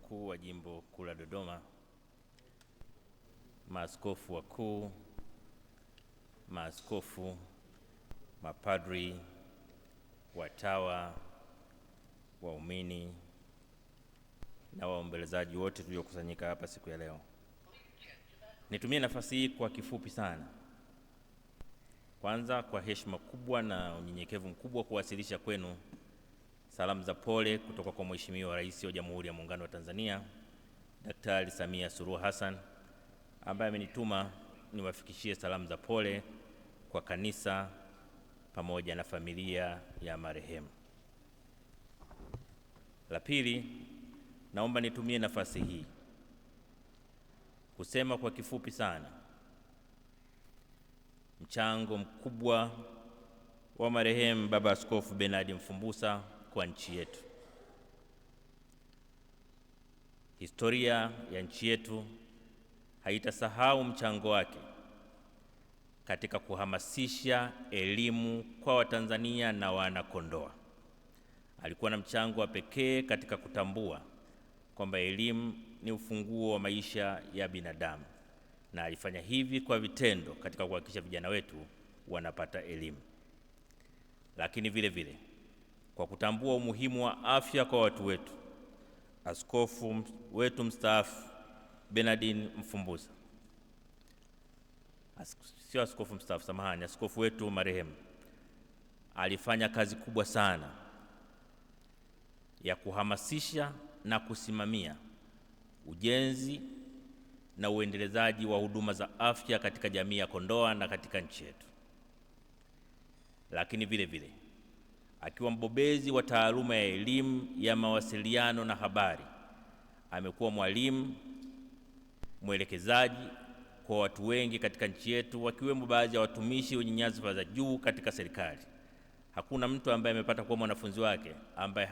mkuu wa Jimbo Kuu la Dodoma, maaskofu wakuu, maaskofu, mapadri, watawa, waumini na waombelezaji wote tuliokusanyika hapa siku ya leo. Nitumie nafasi hii kwa kifupi sana. Kwanza, kwa heshima kubwa na unyenyekevu mkubwa, kuwasilisha kwenu salamu za pole kutoka kwa Mheshimiwa Rais wa Jamhuri ya Muungano wa Tanzania, Daktari Samia Suluhu Hassan, ambaye amenituma niwafikishie salamu za pole kwa kanisa pamoja na familia ya marehemu. La pili, naomba nitumie nafasi hii kusema kwa kifupi sana mchango mkubwa wa marehemu Baba Askofu Bernard Mfumbusa kwa nchi yetu. Historia ya nchi yetu haitasahau mchango wake katika kuhamasisha elimu kwa Watanzania na Wanakondoa. Alikuwa na mchango wa pekee katika kutambua kwamba elimu ni ufunguo wa maisha ya binadamu, na alifanya hivi kwa vitendo katika kuhakikisha vijana wetu wanapata elimu. Lakini vile vile, kwa kutambua umuhimu wa afya kwa watu wetu, askofu wetu mstaafu Bernard Mfumbusa, sio askofu mstaafu, samahani, askofu wetu marehemu, alifanya kazi kubwa sana ya kuhamasisha na kusimamia ujenzi na uendelezaji wa huduma za afya katika jamii ya Kondoa na katika nchi yetu. Lakini vile vile, akiwa mbobezi wa taaluma ya elimu ya mawasiliano na habari, amekuwa mwalimu, mwelekezaji kwa watu wengi katika nchi yetu, wakiwemo baadhi ya watumishi wenye nyadhifa za juu katika serikali. Hakuna mtu ambaye amepata kuwa mwanafunzi wake ambaye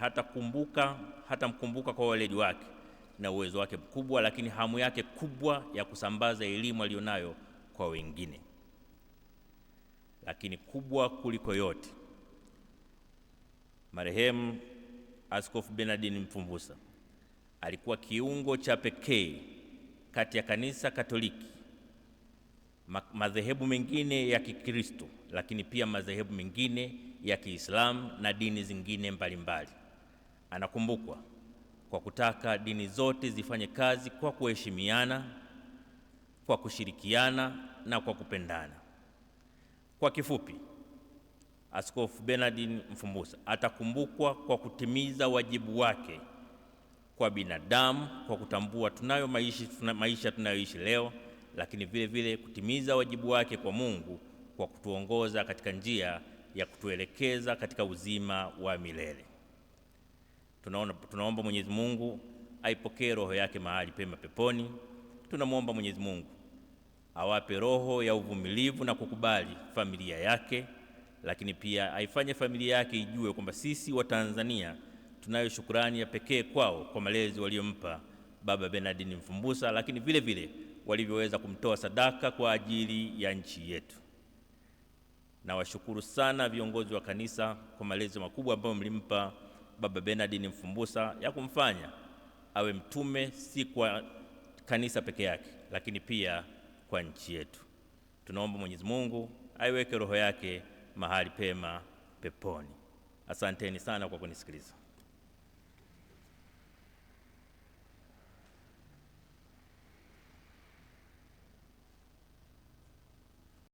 hatamkumbuka kwa weledi wake na uwezo wake mkubwa, lakini hamu yake kubwa ya kusambaza elimu alionayo kwa wengine. Lakini kubwa kuliko yote, marehemu Askofu Bernard Mfumbusa alikuwa kiungo cha pekee kati ya Kanisa Katoliki, madhehebu mengine ya Kikristo, lakini pia madhehebu mengine ya Kiislamu na dini zingine mbalimbali. Anakumbukwa kwa kutaka dini zote zifanye kazi kwa kuheshimiana, kwa kushirikiana na kwa kupendana. Kwa kifupi, Askofu Bernard Mfumbusa atakumbukwa kwa kutimiza wajibu wake kwa binadamu, kwa kutambua tunayo maisha tunayoishi leo, lakini vile vile kutimiza wajibu wake kwa Mungu kwa kutuongoza katika njia ya kutuelekeza katika uzima wa milele. Tunaomba Mwenyezi Mungu aipokee roho yake mahali pema peponi. Tunamwomba Mwenyezi Mungu awape roho ya uvumilivu na kukubali familia yake, lakini pia aifanye familia yake ijue kwamba sisi wa Tanzania tunayo shukrani ya pekee kwao kwa malezi waliompa Baba Bernard Mfumbusa, lakini vile vile walivyoweza kumtoa sadaka kwa ajili ya nchi yetu. Na washukuru sana viongozi wa kanisa kwa malezi makubwa ambayo mlimpa Baba Bernard Mfumbusa ya kumfanya awe mtume, si kwa kanisa peke yake, lakini pia kwa nchi yetu. Tunaomba Mwenyezi Mungu aiweke roho yake mahali pema peponi. Asanteni sana kwa kunisikiliza.